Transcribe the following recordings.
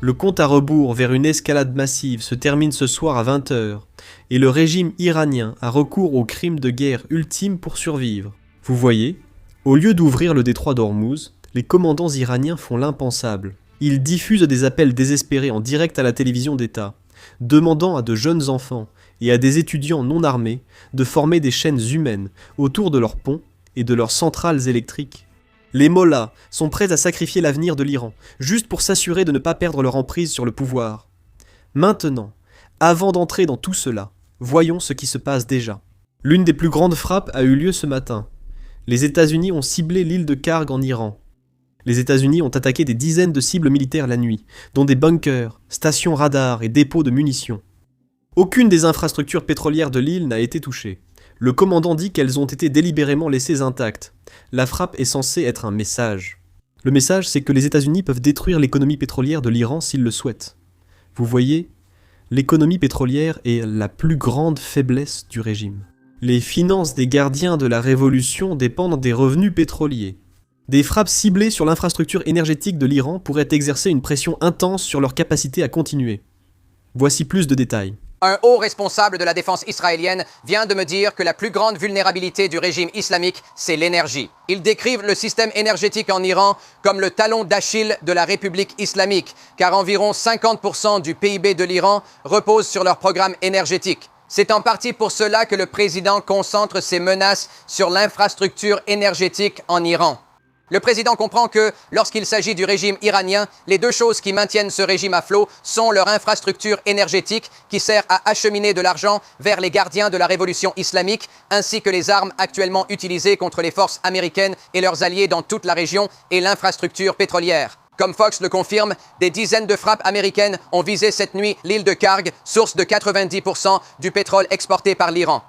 Le compte à rebours vers une escalade massive se termine ce soir à 20 h, et le régime iranien a recours au crime de guerre ultime pour survivre. Vous voyez, au lieu d'ouvrir le détroit d'Ormuz, les commandants iraniens font l'impensable. Ils diffusent des appels désespérés en direct à la télévision d'État, demandant à de jeunes enfants et à des étudiants non armés de former des chaînes humaines autour de leurs ponts et de leurs centrales électriques. Les mollahs sont prêts à sacrifier l'avenir de l'Iran, juste pour s'assurer de ne pas perdre leur emprise sur le pouvoir. Maintenant, avant d'entrer dans tout cela, voyons ce qui se passe déjà. L'une des plus grandes frappes a eu lieu ce matin. Les États-Unis ont ciblé l'île de Karg en Iran. Les États-Unis ont attaqué des dizaines de cibles militaires la nuit, dont des bunkers, stations radars et dépôts de munitions. Aucune des infrastructures pétrolières de l'île n'a été touchée. Le commandant dit qu'elles ont été délibérément laissées intactes. La frappe est censée être un message. Le message, c'est que les États-Unis peuvent détruire l'économie pétrolière de l'Iran s'ils le souhaitent. Vous voyez, l'économie pétrolière est la plus grande faiblesse du régime. Les finances des gardiens de la révolution dépendent des revenus pétroliers. Des frappes ciblées sur l'infrastructure énergétique de l'Iran pourraient exercer une pression intense sur leur capacité à continuer. Voici plus de détails. Un haut responsable de la défense israélienne vient de me dire que la plus grande vulnérabilité du régime islamique, c'est l'énergie. Ils décrivent le système énergétique en Iran comme le talon d'Achille de la République islamique, car environ 50% du PIB de l'Iran repose sur leur programme énergétique. C'est en partie pour cela que le président concentre ses menaces sur l'infrastructure énergétique en Iran. Le président comprend que, lorsqu'il s'agit du régime iranien, les deux choses qui maintiennent ce régime à flot sont leur infrastructure énergétique qui sert à acheminer de l'argent vers les gardiens de la révolution islamique, ainsi que les armes actuellement utilisées contre les forces américaines et leurs alliés dans toute la région et l'infrastructure pétrolière. Comme Fox le confirme, des dizaines de frappes américaines ont visé cette nuit l'île de Karg, source de 90% du pétrole exporté par l'Iran.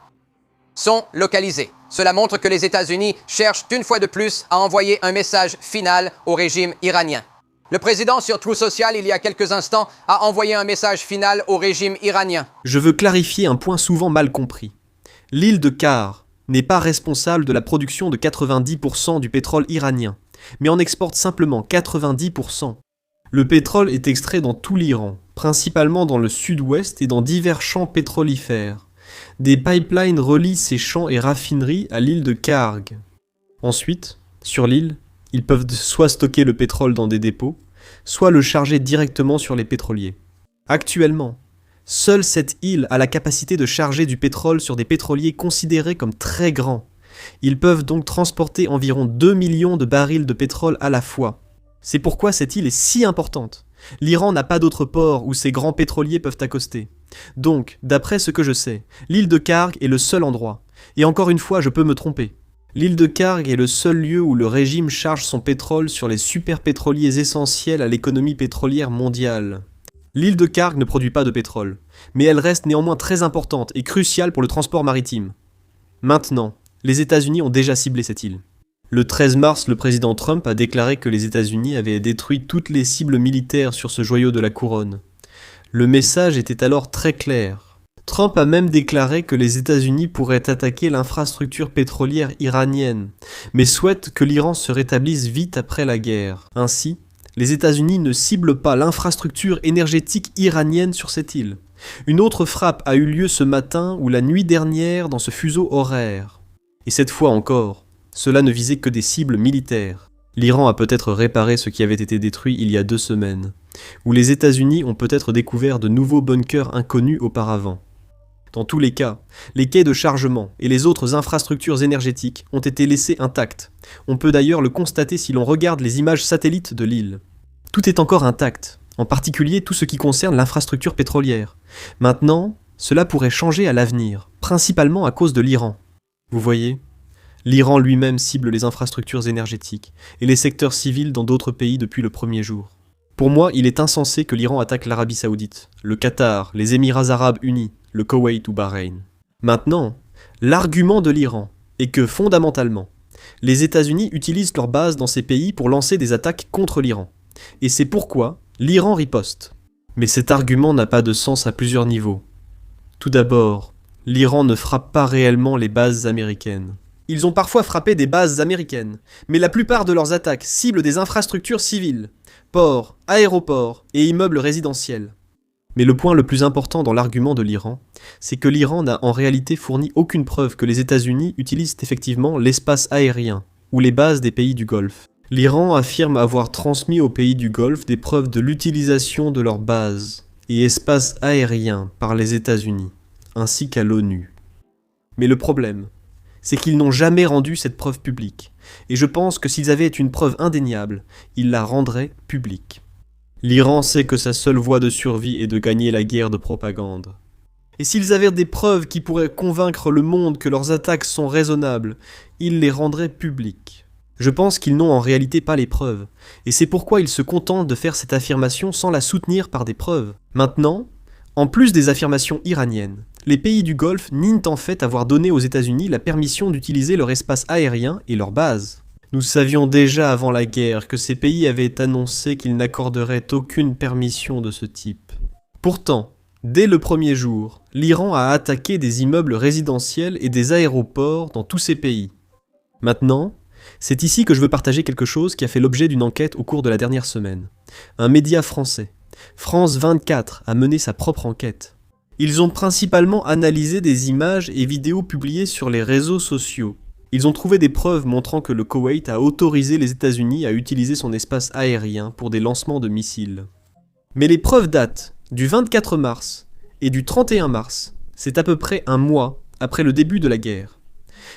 Sont localisés. Cela montre que les États-Unis cherchent une fois de plus à envoyer un message final au régime iranien. Le président sur Truth Social, il y a quelques instants, a envoyé un message final au régime iranien. Je veux clarifier un point souvent mal compris. L'île de Karg n'est pas responsable de la production de 90% du pétrole iranien, mais en exporte simplement 90%. Le pétrole est extrait dans tout l'Iran, principalement dans le sud-ouest et dans divers champs pétrolifères. Des pipelines relient ces champs et raffineries à l'île de Karg. Ensuite, sur l'île, ils peuvent soit stocker le pétrole dans des dépôts, soit le charger directement sur les pétroliers. Actuellement, seule cette île a la capacité de charger du pétrole sur des pétroliers considérés comme très grands. Ils peuvent donc transporter environ 2 millions de barils de pétrole à la fois. C'est pourquoi cette île est si importante. L'Iran n'a pas d'autre port où ces grands pétroliers peuvent accoster. Donc, d'après ce que je sais, l'île de Karg est le seul endroit. Et encore une fois, je peux me tromper. L'île de Karg est le seul lieu où le régime charge son pétrole sur les superpétroliers essentiels à l'économie pétrolière mondiale. L'île de Karg ne produit pas de pétrole, mais elle reste néanmoins très importante et cruciale pour le transport maritime. Maintenant, les États-Unis ont déjà ciblé cette île. Le 13 mars, le président Trump a déclaré que les États-Unis avaient détruit toutes les cibles militaires sur ce joyau de la couronne. Le message était alors très clair. Trump a même déclaré que les États-Unis pourraient attaquer l'infrastructure pétrolière iranienne, mais souhaite que l'Iran se rétablisse vite après la guerre. Ainsi, les États-Unis ne ciblent pas l'infrastructure énergétique iranienne sur cette île. Une autre frappe a eu lieu ce matin ou la nuit dernière dans ce fuseau horaire. Et cette fois encore, cela ne visait que des cibles militaires. L'Iran a peut-être réparé ce qui avait été détruit il y a 2 semaines, ou les États-Unis ont peut-être découvert de nouveaux bunkers inconnus auparavant. Dans tous les cas, les quais de chargement et les autres infrastructures énergétiques ont été laissés intacts. On peut d'ailleurs le constater si l'on regarde les images satellites de l'île. Tout est encore intact, en particulier tout ce qui concerne l'infrastructure pétrolière. Maintenant, cela pourrait changer à l'avenir, principalement à cause de l'Iran. Vous voyez ? L'Iran lui-même cible les infrastructures énergétiques et les secteurs civils dans d'autres pays depuis le premier jour. Pour moi, il est insensé que l'Iran attaque l'Arabie Saoudite, le Qatar, les Émirats Arabes Unis, le Koweït ou Bahreïn. Maintenant, l'argument de l'Iran est que, fondamentalement, les États-Unis utilisent leurs bases dans ces pays pour lancer des attaques contre l'Iran. Et c'est pourquoi l'Iran riposte. Mais cet argument n'a pas de sens à plusieurs niveaux. Tout d'abord, l'Iran ne frappe pas réellement les bases américaines. Ils ont parfois frappé des bases américaines, mais la plupart de leurs attaques ciblent des infrastructures civiles. ports, aéroports et immeubles résidentiels. Mais le point le plus important dans l'argument de l'Iran, c'est que l'Iran n'a en réalité fourni aucune preuve que les États-Unis utilisent effectivement l'espace aérien ou les bases des pays du Golfe. L'Iran affirme avoir transmis aux pays du Golfe des preuves de l'utilisation de leurs bases et espaces aériens par les États-Unis, ainsi qu'à l'ONU. Mais le problème, c'est qu'ils n'ont jamais rendu cette preuve publique, et je pense que s'ils avaient une preuve indéniable, ils la rendraient publique. L'Iran sait que sa seule voie de survie est de gagner la guerre de propagande. Et s'ils avaient des preuves qui pourraient convaincre le monde que leurs attaques sont raisonnables, ils les rendraient publiques. Je pense qu'ils n'ont en réalité pas les preuves, et c'est pourquoi ils se contentent de faire cette affirmation sans la soutenir par des preuves. Maintenant, en plus des affirmations iraniennes, les pays du Golfe nient en fait avoir donné aux États-Unis la permission d'utiliser leur espace aérien et leurs bases. Nous savions déjà avant la guerre que ces pays avaient annoncé qu'ils n'accorderaient aucune permission de ce type. Pourtant, dès le premier jour, l'Iran a attaqué des immeubles résidentiels et des aéroports dans tous ces pays. Maintenant, c'est ici que je veux partager quelque chose qui a fait l'objet d'une enquête au cours de la dernière semaine. Un média français, France 24, a mené sa propre enquête. Ils ont principalement analysé des images et vidéos publiées sur les réseaux sociaux. Ils ont trouvé des preuves montrant que le Koweït a autorisé les États-Unis à utiliser son espace aérien pour des lancements de missiles. Mais les preuves datent du 24 mars et du 31 mars, c'est à peu près un mois après le début de la guerre.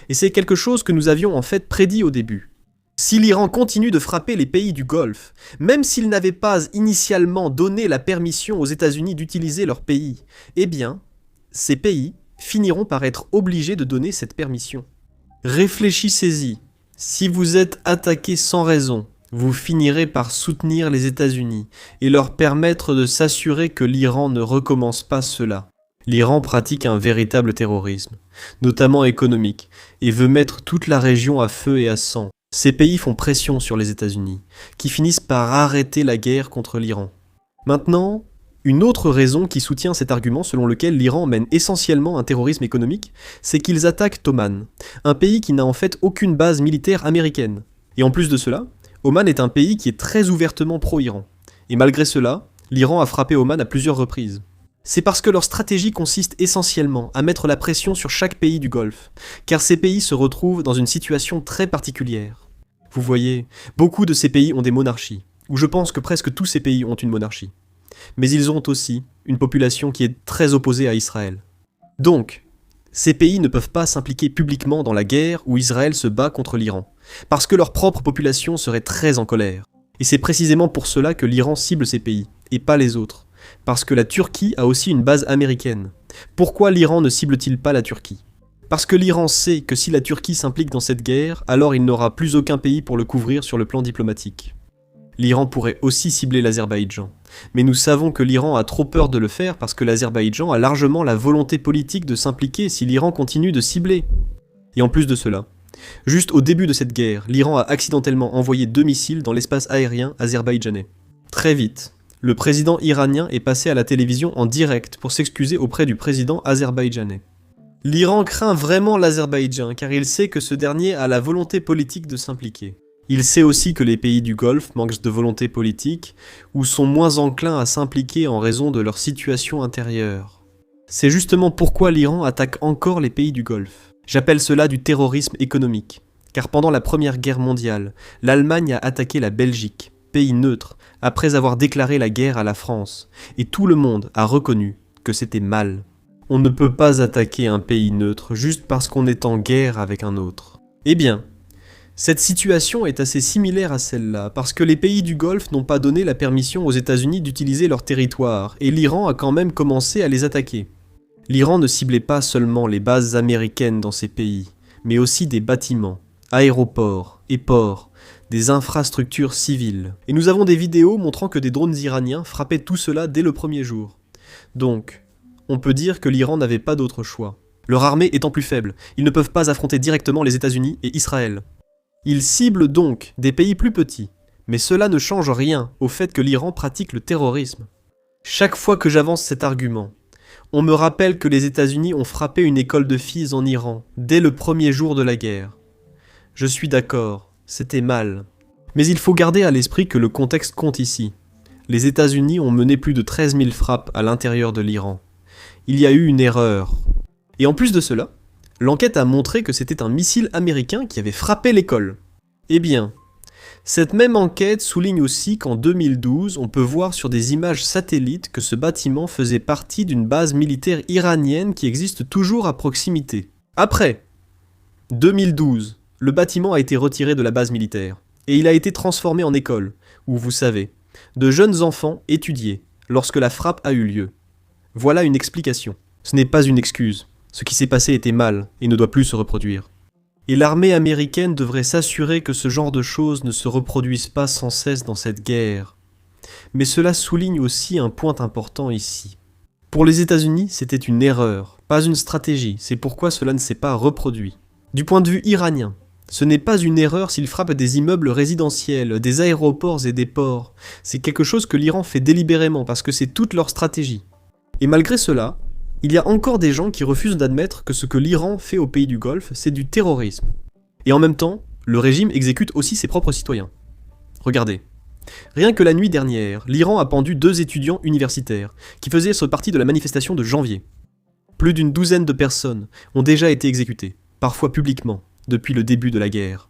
Et c'est quelque chose que nous avions en fait prédit au début. Si l'Iran continue de frapper les pays du Golfe, même s'il n'avait pas initialement donné la permission aux États-Unis d'utiliser leur pays, eh bien, ces pays finiront par être obligés de donner cette permission. Réfléchissez-y. Si vous êtes attaqué sans raison, vous finirez par soutenir les États-Unis et leur permettre de s'assurer que l'Iran ne recommence pas cela. L'Iran pratique un véritable terrorisme, notamment économique, et veut mettre toute la région à feu et à sang. Ces pays font pression sur les États-Unis, qui finissent par arrêter la guerre contre l'Iran. Maintenant, une autre raison qui soutient cet argument selon lequel l'Iran mène essentiellement un terrorisme économique, c'est qu'ils attaquent Oman, un pays qui n'a en fait aucune base militaire américaine. Et en plus de cela, Oman est un pays qui est très ouvertement pro-Iran. Et malgré cela, l'Iran a frappé Oman à plusieurs reprises. C'est parce que leur stratégie consiste essentiellement à mettre la pression sur chaque pays du Golfe, car ces pays se retrouvent dans une situation très particulière. Vous voyez, beaucoup de ces pays ont des monarchies, ou je pense que presque tous ces pays ont une monarchie. Mais ils ont aussi une population qui est très opposée à Israël. Donc, ces pays ne peuvent pas s'impliquer publiquement dans la guerre où Israël se bat contre l'Iran, parce que leur propre population serait très en colère. Et c'est précisément pour cela que l'Iran cible ces pays, et pas les autres. Parce que la Turquie a aussi une base américaine. Pourquoi l'Iran ne cible-t-il pas la Turquie ? Parce que l'Iran sait que si la Turquie s'implique dans cette guerre, alors il n'aura plus aucun pays pour le couvrir sur le plan diplomatique. L'Iran pourrait aussi cibler l'Azerbaïdjan. Mais nous savons que l'Iran a trop peur de le faire parce que l'Azerbaïdjan a largement la volonté politique de s'impliquer si l'Iran continue de cibler. Et en plus de cela, juste au début de cette guerre, l'Iran a accidentellement envoyé 2 missiles dans l'espace aérien azerbaïdjanais. Très vite, le président iranien est passé à la télévision en direct pour s'excuser auprès du président azerbaïdjanais. L'Iran craint vraiment l'Azerbaïdjan car il sait que ce dernier a la volonté politique de s'impliquer. Il sait aussi que les pays du Golfe manquent de volonté politique ou sont moins enclins à s'impliquer en raison de leur situation intérieure. C'est justement pourquoi l'Iran attaque encore les pays du Golfe. J'appelle cela du terrorisme économique, car pendant la Première Guerre mondiale, l'Allemagne a attaqué la Belgique, pays neutre, après avoir déclaré la guerre à la France, et tout le monde a reconnu que c'était mal. On ne peut pas attaquer un pays neutre juste parce qu'on est en guerre avec un autre. Eh bien, cette situation est assez similaire à celle-là, parce que les pays du Golfe n'ont pas donné la permission aux États-Unis d'utiliser leur territoire, et l'Iran a quand même commencé à les attaquer. L'Iran ne ciblait pas seulement les bases américaines dans ces pays, mais aussi des bâtiments, aéroports et ports, des infrastructures civiles. Et nous avons des vidéos montrant que des drones iraniens frappaient tout cela dès le premier jour. Donc, on peut dire que l'Iran n'avait pas d'autre choix. Leur armée étant plus faible, ils ne peuvent pas affronter directement les États-Unis et Israël. Ils ciblent donc des pays plus petits, mais cela ne change rien au fait que l'Iran pratique le terrorisme. Chaque fois que j'avance cet argument, on me rappelle que les États-Unis ont frappé une école de filles en Iran, dès le premier jour de la guerre. Je suis d'accord, c'était mal. Mais il faut garder à l'esprit que le contexte compte ici. Les États-Unis ont mené plus de 13 000 frappes à l'intérieur de l'Iran. Il y a eu une erreur. Et en plus de cela, l'enquête a montré que c'était un missile américain qui avait frappé l'école. Eh bien, cette même enquête souligne aussi qu'en 2012, on peut voir sur des images satellites que ce bâtiment faisait partie d'une base militaire iranienne qui existe toujours à proximité. Après 2012, le bâtiment a été retiré de la base militaire et il a été transformé en école, où vous savez, de jeunes enfants étudiaient lorsque la frappe a eu lieu. Voilà une explication. Ce n'est pas une excuse. Ce qui s'est passé était mal et ne doit plus se reproduire. Et l'armée américaine devrait s'assurer que ce genre de choses ne se reproduisent pas sans cesse dans cette guerre. Mais cela souligne aussi un point important ici. Pour les États-Unis, c'était une erreur, pas une stratégie, c'est pourquoi cela ne s'est pas reproduit. Du point de vue iranien, ce n'est pas une erreur s'ils frappent des immeubles résidentiels, des aéroports et des ports. C'est quelque chose que l'Iran fait délibérément parce que c'est toute leur stratégie. Et malgré cela, il y a encore des gens qui refusent d'admettre que ce que l'Iran fait au pays du Golfe, c'est du terrorisme. Et en même temps, le régime exécute aussi ses propres citoyens. Regardez. Rien que la nuit dernière, l'Iran a pendu 2 étudiants universitaires qui faisaient partie de la manifestation de janvier. Plus d'une douzaine de personnes ont déjà été exécutées, parfois publiquement, depuis le début de la guerre.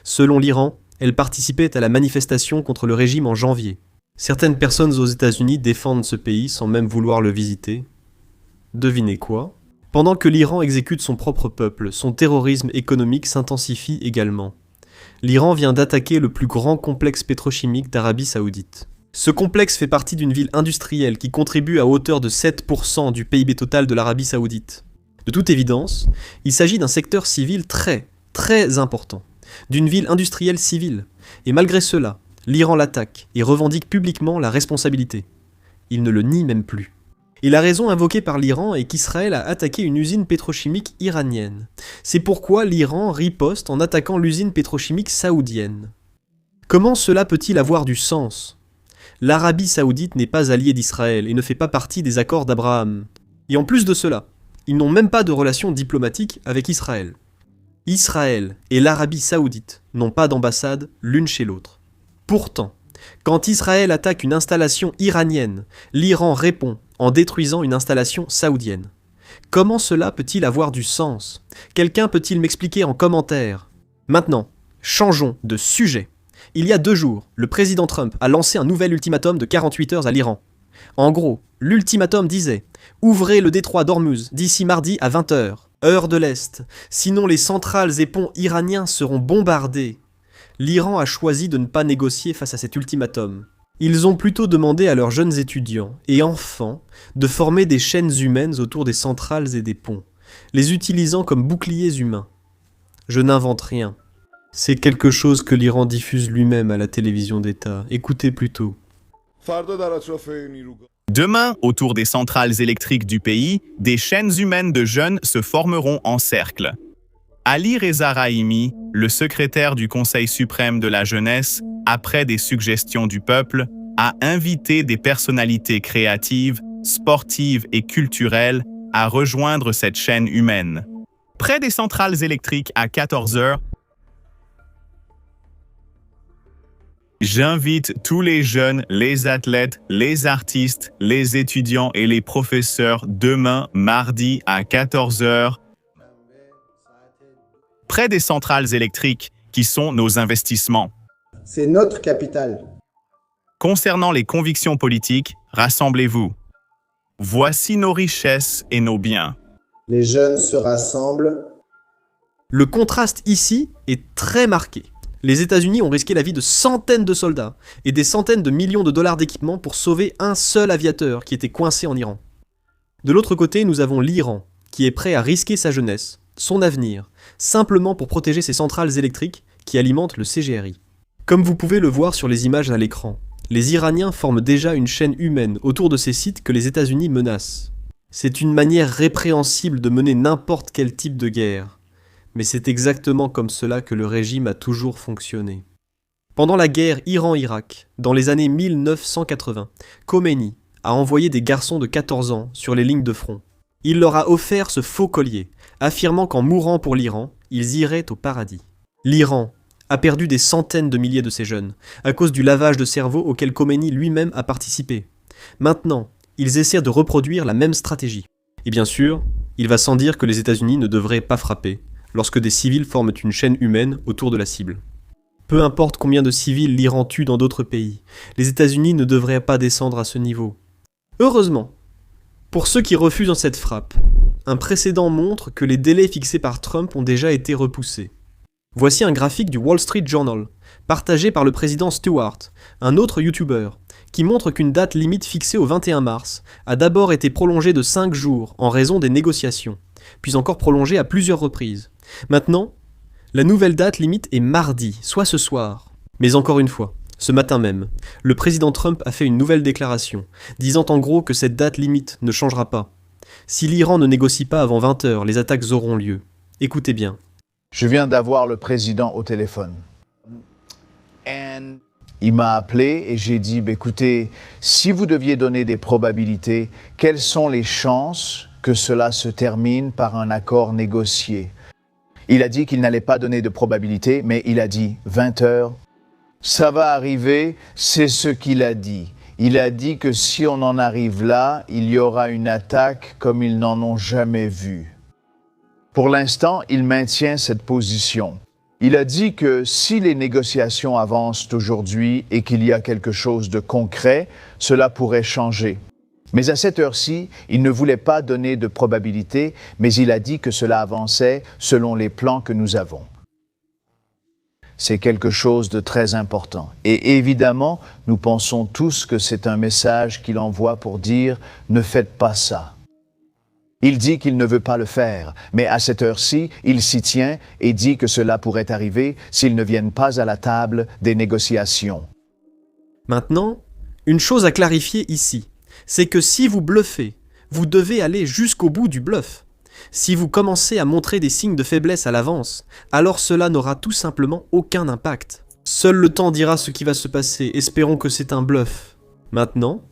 Selon l'Iran, elles participaient à la manifestation contre le régime en janvier. Certaines personnes aux États-Unis défendent ce pays sans même vouloir le visiter. Devinez quoi ? Pendant que l'Iran exécute son propre peuple, son terrorisme économique s'intensifie également. L'Iran vient d'attaquer le plus grand complexe pétrochimique d'Arabie Saoudite. Ce complexe fait partie d'une ville industrielle qui contribue à hauteur de 7% du PIB total de l'Arabie Saoudite. De toute évidence, il s'agit d'un secteur civil très important, d'une ville industrielle civile. Et malgré cela, l'Iran l'attaque et revendique publiquement la responsabilité. Il ne le nie même plus. Et la raison invoquée par l'Iran est qu'Israël a attaqué une usine pétrochimique iranienne. C'est pourquoi l'Iran riposte en attaquant l'usine pétrochimique saoudienne. Comment cela peut-il avoir du sens ? L'Arabie Saoudite n'est pas alliée d'Israël et ne fait pas partie des accords d'Abraham. Et en plus de cela, ils n'ont même pas de relations diplomatiques avec Israël. Israël et l'Arabie Saoudite n'ont pas d'ambassade l'une chez l'autre. Pourtant, quand Israël attaque une installation iranienne, l'Iran répond en détruisant une installation saoudienne. Comment cela peut-il avoir du sens ? Quelqu'un peut-il m'expliquer en commentaire ? Maintenant, changeons de sujet. Il y a 2 jours, le président Trump a lancé un nouvel ultimatum de 48 heures à l'Iran. En gros, l'ultimatum disait « Ouvrez le détroit d'Ormuz d'ici mardi à 20h, heure de l'Est, sinon les centrales et ponts iraniens seront bombardés. » L'Iran a choisi de ne pas négocier face à cet ultimatum. Ils ont plutôt demandé à leurs jeunes étudiants et enfants de former des chaînes humaines autour des centrales et des ponts, les utilisant comme boucliers humains. Je n'invente rien. C'est quelque chose que l'Iran diffuse lui-même à la télévision d'État. Écoutez plutôt. Demain, autour des centrales électriques du pays, des chaînes humaines de jeunes se formeront en cercle. Ali Reza Rahimi, le secrétaire du Conseil suprême de la jeunesse, après des suggestions du peuple, a invité des personnalités créatives, sportives et culturelles à rejoindre cette chaîne humaine. Près des centrales électriques à 14h, j'invite tous les jeunes, les athlètes, les artistes, les étudiants et les professeurs demain, mardi à 14h, près des centrales électriques qui sont nos investissements. C'est notre capital. Concernant les convictions politiques, rassemblez-vous. Voici nos richesses et nos biens. Les jeunes se rassemblent. Le contraste ici est très marqué. Les États-Unis ont risqué la vie de centaines de soldats et des centaines de millions de dollars d'équipement pour sauver un seul aviateur qui était coincé en Iran. De l'autre côté, nous avons l'Iran, qui est prêt à risquer sa jeunesse, son avenir, simplement pour protéger ses centrales électriques qui alimentent le CGRI. Comme vous pouvez le voir sur les images à l'écran, les Iraniens forment déjà une chaîne humaine autour de ces sites que les États-Unis menacent. C'est une manière répréhensible de mener n'importe quel type de guerre. Mais c'est exactement comme cela que le régime a toujours fonctionné. Pendant la guerre Iran-Irak, dans les années 1980, Khomeini a envoyé des garçons de 14 ans sur les lignes de front. Il leur a offert ce faux collier, affirmant qu'en mourant pour l'Iran, ils iraient au paradis. L'Iran a perdu des centaines de milliers de ses jeunes, à cause du lavage de cerveau auquel Khomeini lui-même a participé. Maintenant, ils essaient de reproduire la même stratégie. Et bien sûr, il va sans dire que les États-Unis ne devraient pas frapper, lorsque des civils forment une chaîne humaine autour de la cible. Peu importe combien de civils l'Iran tue dans d'autres pays, les États-Unis ne devraient pas descendre à ce niveau. Heureusement, pour ceux qui refusent en cette frappe, un précédent montre que les délais fixés par Trump ont déjà été repoussés. Voici un graphique du Wall Street Journal, partagé par le président Stewart, un autre YouTuber, qui montre qu'une date limite fixée au 21 mars a d'abord été prolongée de 5 jours en raison des négociations, puis encore prolongée à plusieurs reprises. Maintenant, la nouvelle date limite est mardi, soit ce soir. Mais encore une fois, ce matin même, le président Trump a fait une nouvelle déclaration, disant en gros que cette date limite ne changera pas. Si l'Iran ne négocie pas avant 20 h, les attaques auront lieu. Écoutez bien. Je viens d'avoir le président au téléphone. Il m'a appelé et j'ai dit, écoutez, si vous deviez donner des probabilités, quelles sont les chances que cela se termine par un accord négocié? Il a dit qu'il n'allait pas donner de probabilité, mais il a dit 20 h. Ça va arriver, c'est ce qu'il a dit. Il a dit que si on en arrive là, il y aura une attaque comme ils n'en ont jamais vu. Pour l'instant, il maintient cette position. Il a dit que si les négociations avancent aujourd'hui et qu'il y a quelque chose de concret, cela pourrait changer. Mais à cette heure-ci, il ne voulait pas donner de probabilité, mais il a dit que cela avançait selon les plans que nous avons. C'est quelque chose de très important. Et évidemment, nous pensons tous que c'est un message qu'il envoie pour dire « ne faites pas ça ». Il dit qu'il ne veut pas le faire, mais à cette heure-ci, il s'y tient et dit que cela pourrait arriver s'ils ne viennent pas à la table des négociations. Maintenant, une chose à clarifier ici, c'est que si vous bluffez, vous devez aller jusqu'au bout du bluff. Si vous commencez à montrer des signes de faiblesse à l'avance, alors cela n'aura tout simplement aucun impact. Seul le temps dira ce qui va se passer, espérons que c'est un bluff. Maintenant,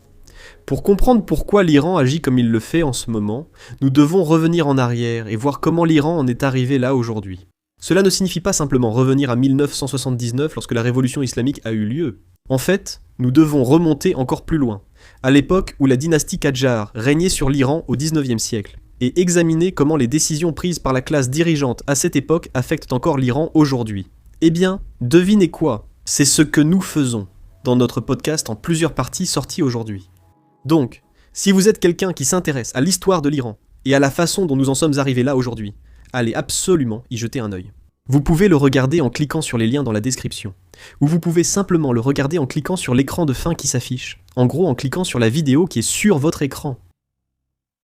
pour comprendre pourquoi l'Iran agit comme il le fait en ce moment, nous devons revenir en arrière et voir comment l'Iran en est arrivé là aujourd'hui. Cela ne signifie pas simplement revenir à 1979 lorsque la révolution islamique a eu lieu. En fait, nous devons remonter encore plus loin, à l'époque où la dynastie Qadjar régnait sur l'Iran au XIXe siècle, et examiner comment les décisions prises par la classe dirigeante à cette époque affectent encore l'Iran aujourd'hui. Eh bien, devinez quoi? C'est ce que nous faisons dans notre podcast en plusieurs parties sorties aujourd'hui. Donc, si vous êtes quelqu'un qui s'intéresse à l'histoire de l'Iran et à la façon dont nous en sommes arrivés là aujourd'hui, allez absolument y jeter un œil. Vous pouvez le regarder en cliquant sur les liens dans la description, ou vous pouvez simplement le regarder en cliquant sur l'écran de fin qui s'affiche, en gros en cliquant sur la vidéo qui est sur votre écran.